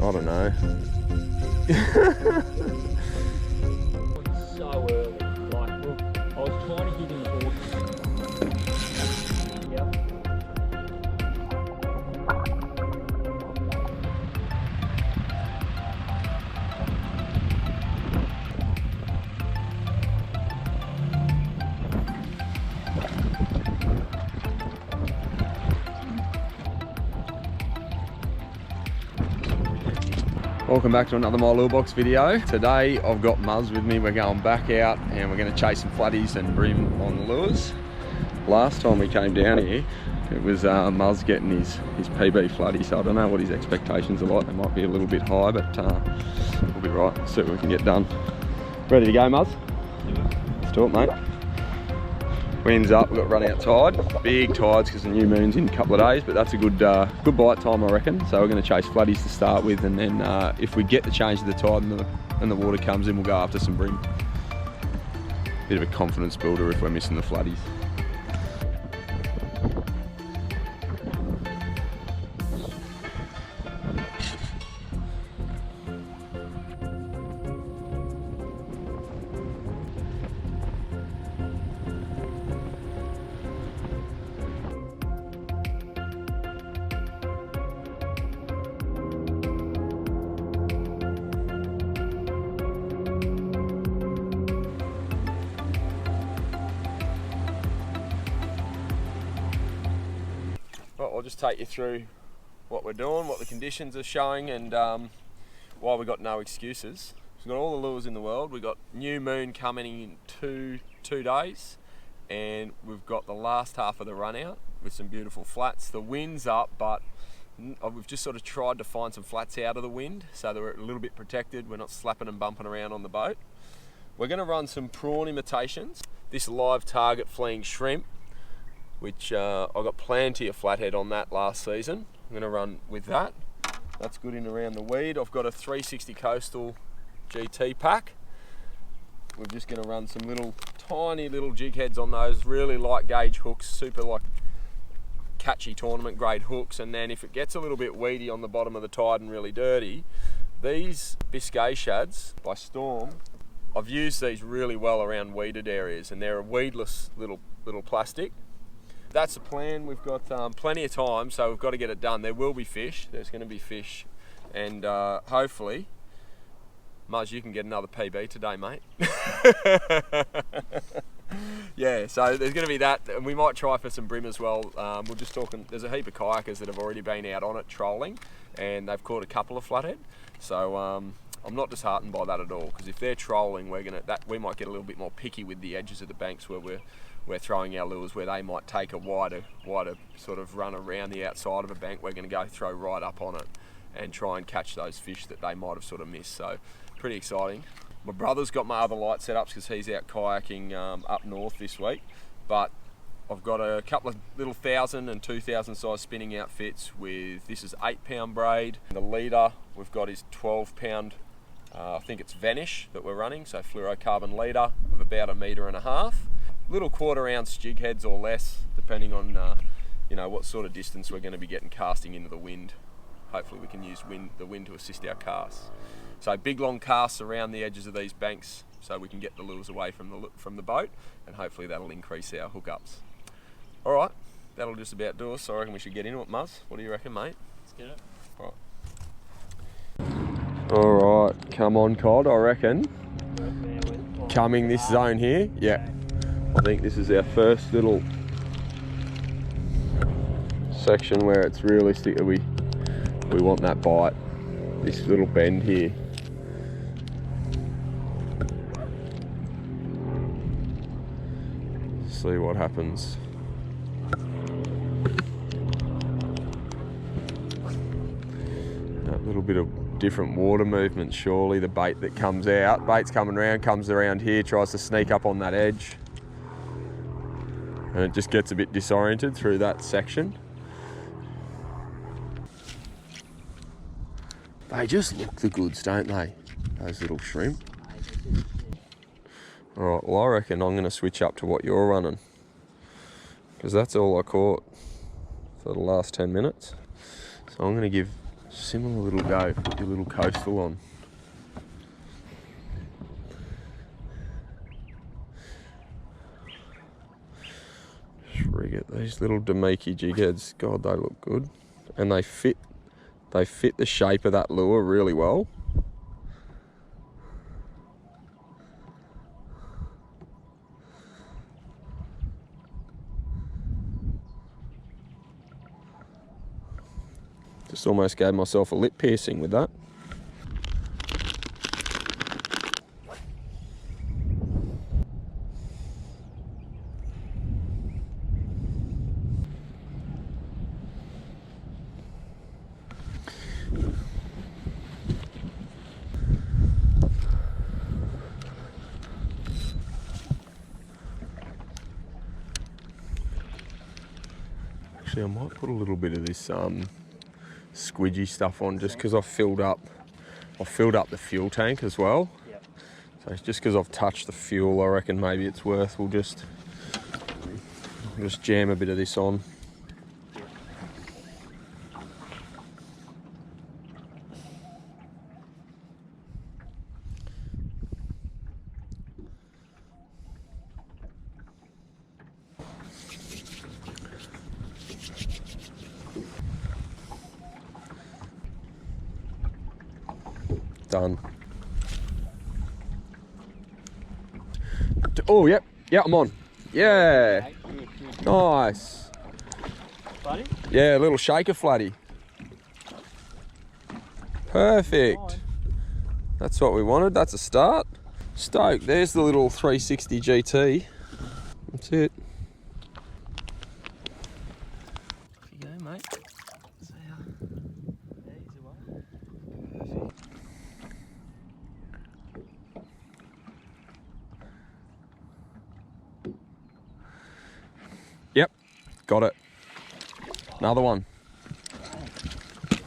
I don't know. So early. Like, look, I was trying to give him the ball. Yep. Welcome back to another My Lure Box video. Today I've got Muzz with me. We're going back out and we're going to chase some flatties and brim on the lures. Last time we came down here, it was Muzz getting his PB flatty, so I don't know what his expectations are like. They might be a little bit high, but we'll be right. Let's see what we can get done. Ready to go, Muzz? Let's do it, mate. Wind's up, we've got run out tide. Big tides because the new moon's in a couple of days, but that's a good bite time, I reckon. So we're going to chase flatties to start with, and then if we get the change of the tide and the water comes in, we'll go after some bream. Bit of a confidence builder if we're missing the flatties. I'll just take you through what we're doing, what the conditions are showing, and why we've got no excuses. We've got all the lures in the world. We've got new moon coming in two days, and we've got the last half of the run out with some beautiful flats. The wind's up, but we've just sort of tried to find some flats out of the wind so that we're a little bit protected. We're not slapping and bumping around on the boat. We're going to run some prawn imitations. This live target fleeing shrimp, which I got plenty of flathead on that last season. I'm going to run with that. That's good in around the weed. I've got a 360 coastal GT pack. We're just going to run some tiny little jig heads on those, really light gauge hooks, super like catchy tournament grade hooks. And then if it gets a little bit weedy on the bottom of the tide and really dirty, these Biscay shads by Storm, I've used these really well around weeded areas, and they're a weedless little plastic. That's the plan. We've got plenty of time, so we've got to get it done. There will be fish. There's going to be fish, and hopefully, Muzz, you can get another PB today, mate. Yeah, so there's going to be that, and we might try for some bream as well. We're just talking. There's a heap of kayakers that have already been out on it trolling, and they've caught a couple of flathead. So I'm not disheartened by that at all, because if they're trolling, we might get a little bit more picky with the edges of the banks where we're throwing our lures, where they might take a wider sort of run around the outside of a bank. We're going to go throw right up on it and try and catch those fish that they might have sort of missed. So pretty exciting. My brother's got my other light setups because he's out kayaking up north this week, but I've got a couple of little 1,000 and 2,000 size spinning outfits with, this is 8-pound braid. The leader we've got is 12-pound, I think it's Vanish that we're running, so fluorocarbon leader of about 1.5 meters. Little 1/4 ounce jig heads or less, depending on what sort of distance we're going to be getting casting into the wind. Hopefully we can use the wind to assist our casts. So big long casts around the edges of these banks so we can get the lures away from the boat, and hopefully that'll increase our hookups. All right, that'll just about do us. So I reckon we should get into it, Muzz. What do you reckon, mate? Let's get it. All right, come on, Cod, I reckon. Coming this zone here, yeah. I think this is our first little section where it's realistic that we want that bite. This little bend here. See what happens. That little bit of different water movement, surely the bait that comes out. Bait's coming around, comes around here, tries to sneak up on that edge. And it just gets a bit disoriented through that section. They just look the goods, don't they? Those little shrimp. All right, well I reckon I'm going to switch up to what you're running, because that's all I caught for the last 10 minutes. So I'm going to give Similar little go, your little coastal on. Just rig it. These little Damiki jig heads, God, they look good. And they fit the shape of that lure really well. Just almost gave myself a lip piercing with that. Actually, I might put a little bit of this squidgy stuff on just because I've filled up the fuel tank as well. Yep. So just because I've touched the fuel, I reckon maybe it's worth, we'll just jam a bit of this on. Done. Oh, yep, I'm on. Yeah, nice. Buddy? Yeah, a little shaker flatty. Perfect. That's what we wanted. That's a start. Stoked. There's the little 360 GT. That's it. Off you go, mate. See ya. Easy one. Perfect. Yep, got it. Another one.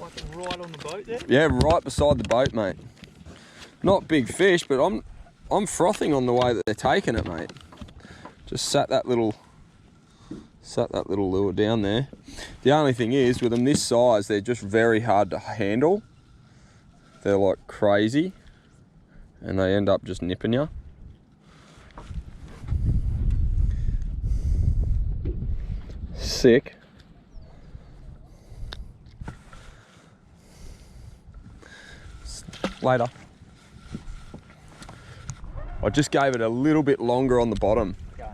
Like right on the boat there? Yeah, right beside the boat, mate. Not big fish, but I'm frothing on the way that they're taking it, mate. Just sat that little lure down there. The only thing is, with them this size, they're just very hard to handle. They're like crazy, and they end up just nipping you. Sick. Later. I just gave it a little bit longer on the bottom. Okay.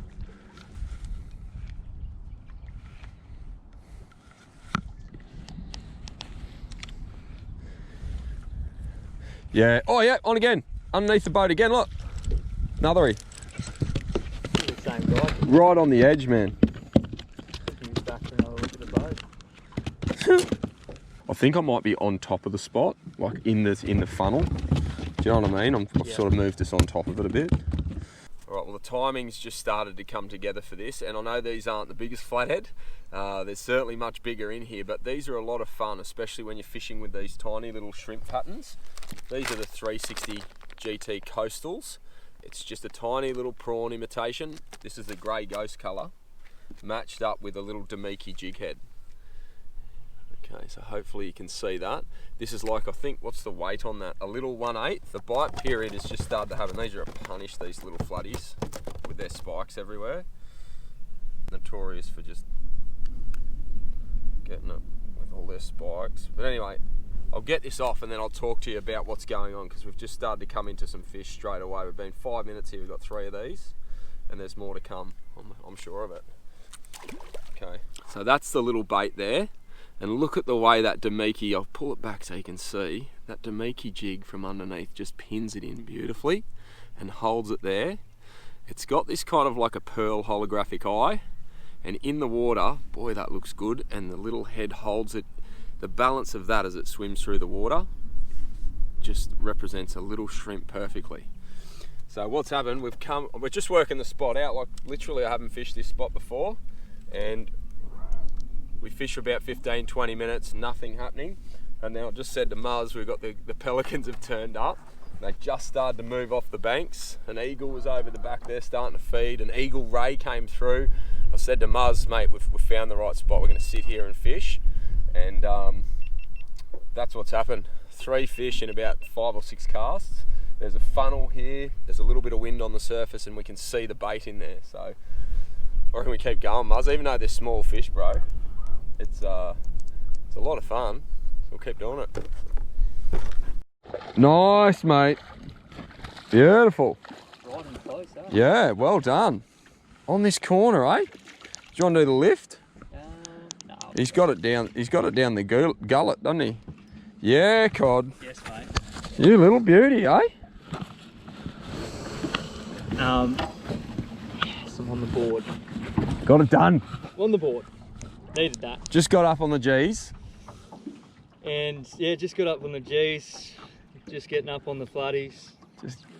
Yeah. Oh yeah, on again. Underneath the boat again, look. Another. The same guy. Right on the edge, man. Taking us back for another look at the boat. I think I might be on top of the spot, like in the funnel. Do you know what I mean? I've sort of moved this on top of it a bit. All right, well the timing's just started to come together for this, and I know these aren't the biggest flathead. There's certainly much bigger in here, but these are a lot of fun, especially when you're fishing with these tiny little shrimp patterns. These are the 360 GT Coastals. It's just a tiny little prawn imitation. This is the grey ghost colour, matched up with a little Damiki jig head. Okay, so hopefully you can see that. This is like, I think, what's the weight on that? A little 1/8. The bite period has just started to happen. These are a punish, these little floodies, with their spikes everywhere. Notorious for just getting it with all their spikes. But anyway, I'll get this off and then I'll talk to you about what's going on, because we've just started to come into some fish straight away. We've been 5 minutes here, we've got 3 of these, and there's more to come, I'm sure of it. Okay, so that's the little bait there. And look at the way that Damiki, I'll pull it back so you can see, that Damiki jig from underneath just pins it in beautifully and holds it there. It's got this kind of like a pearl holographic eye, and in the water, boy, that looks good, and the little head holds it. The balance of that as it swims through the water just represents a little shrimp perfectly. So what's happened, we're just working the spot out, like literally I haven't fished this spot before, and we fish for about 15-20 minutes, nothing happening. And then I just said to Muzz, we've got the pelicans have turned up. They just started to move off the banks. An eagle was over the back there starting to feed. An eagle ray came through. I said to Muzz, mate, we've found the right spot. We're gonna sit here and fish. And that's what's happened. 3 fish in about 5 or 6 casts. There's a funnel here, there's a little bit of wind on the surface and we can see the bait in there. So I reckon we keep going, Muzz, even though they're small fish, bro. It's a lot of fun. We'll keep doing it. Nice, mate. Beautiful. Right and close, eh? Yeah, well done. On this corner, eh? Do you want to do the lift? No. He's got it down the gullet, doesn't he? Yeah, Cod. Yes, mate. You little beauty, eh? Yes, I'm on the board. Got it done. On the board. Needed that. Just got up on the G's. And yeah, just got up on the G's. Just getting up on the flatties.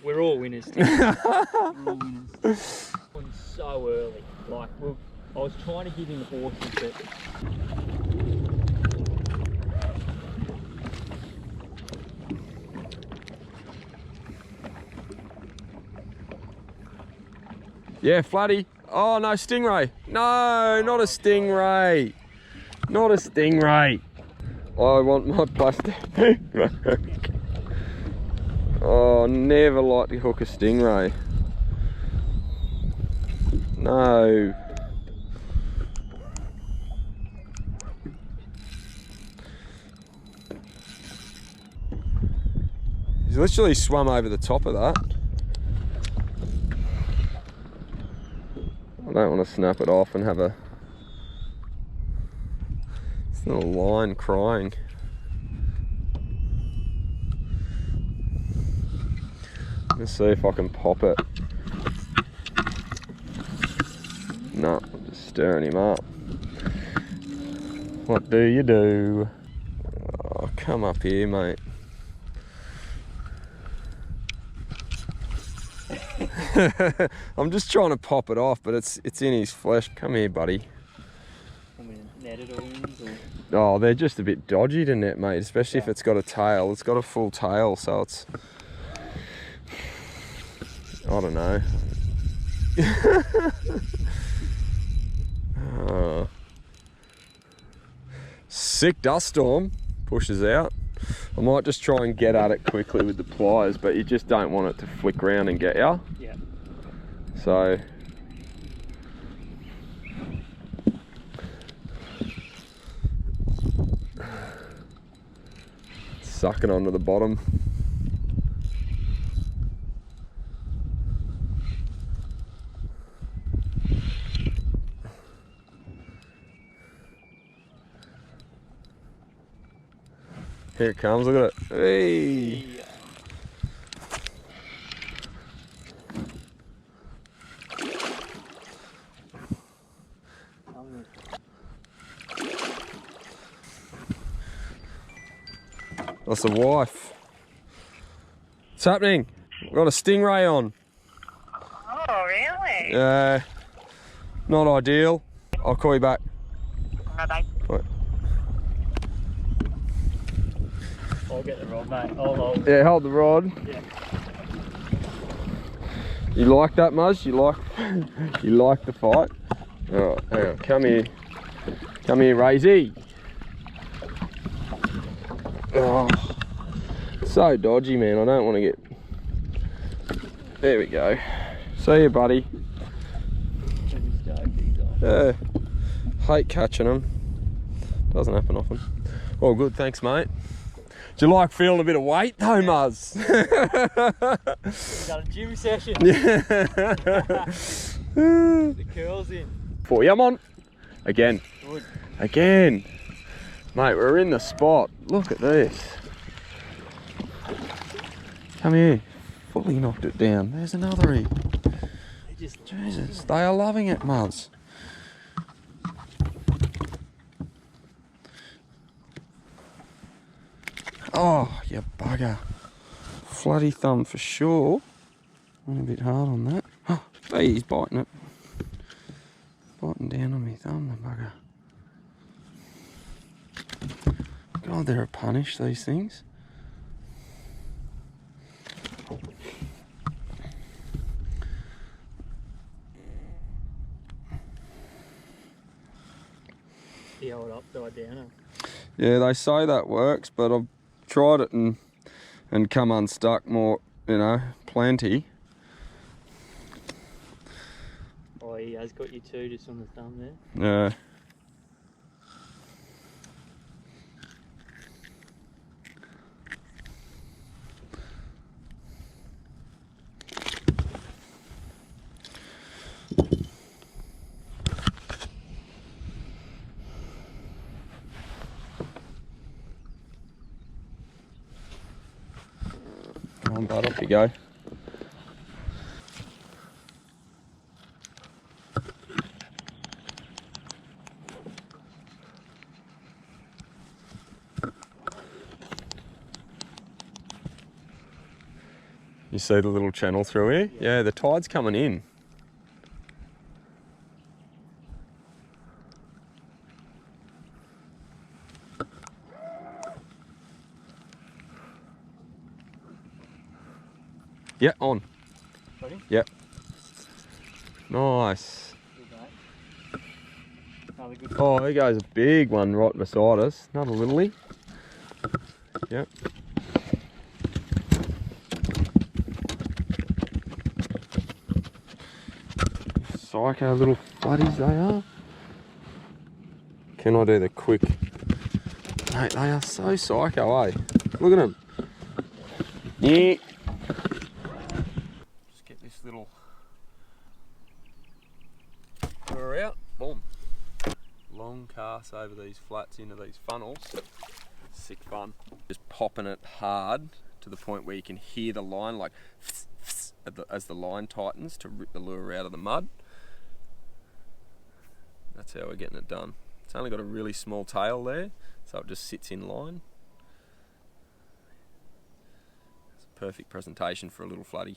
We're all winners. We're all winners. So early. Like, I was trying to give him horses, but Yeah, flatty. Oh no, stingray. No, not a stingray. Not a stingray. I want my plastic. Oh, never like to hook a stingray. No. He's literally swum over the top of that. I don't want to snap it off and have a little line crying. Let's see if I can pop it. No, I'm just stirring him up. What do you do? Oh, come up here, mate. I'm just trying to pop it off, but it's in his flesh. Come here, buddy. I mean, netted or wings or... Oh, they're just a bit dodgy to net, mate, especially if it's got a tail. It's got a full tail, so it's... I don't know. Oh. Sick dust storm pushes out. I might just try and get at it quickly with the pliers, but you just don't want it to flick round and get you. Yeah. So sucking onto the bottom. Here it comes, look at it. Hey! That's the wife. What's happening? We've got a stingray on. Oh, really? Yeah. Not ideal. I'll call you back. Bye-bye. Right. I'll get the rod, mate. I'll hold. Yeah, hold the rod. Yeah. You like that, Muzz? You like the fight? Oh, hang on. Come here. Come here, Razy. Oh, so dodgy, man. I don't want to get... There we go. See you, buddy. Yeah. Hate catching them. Doesn't happen often. All good, thanks, mate. Do you like feeling a bit of weight though, Muzz? Got a gym session. Yeah. The curls in. For you, I'm on. Again. Good. Again. Mate, we're in the spot. Look at this. Come here. Fully knocked it down. There's another heap. Jesus, they are loving it, Muzz. Oh, you bugger. Floody thumb for sure. Went a bit hard on that. Oh, hey, he's biting it. Biting down on my thumb, the bugger. God, they're a punish, these things. The old upside downer. Yeah, they say that works, but I've tried it and come unstuck more, you know, plenty. Oh, he has got you too, just on the thumb there. Yeah. Come on, bud, off you go. You see the little channel through here? Yeah, the tide's coming in. Yeah, on. Got him? Yep. Nice. Good, mate. Another good. Oh, there goes a big one right beside us. Another littlie. Yep. Psycho little buddies they are. Can I do the quick? Mate, they are so psycho, eh? Look at them. Yeah. Just get this little lure out. Boom. Long cast over these flats into these funnels. Sick fun. Just popping it hard to the point where you can hear the line like as the line tightens to rip the lure out of the mud. That's how we're getting it done. It's only got a really small tail there, so it just sits in line. It's a perfect presentation for a little floodie.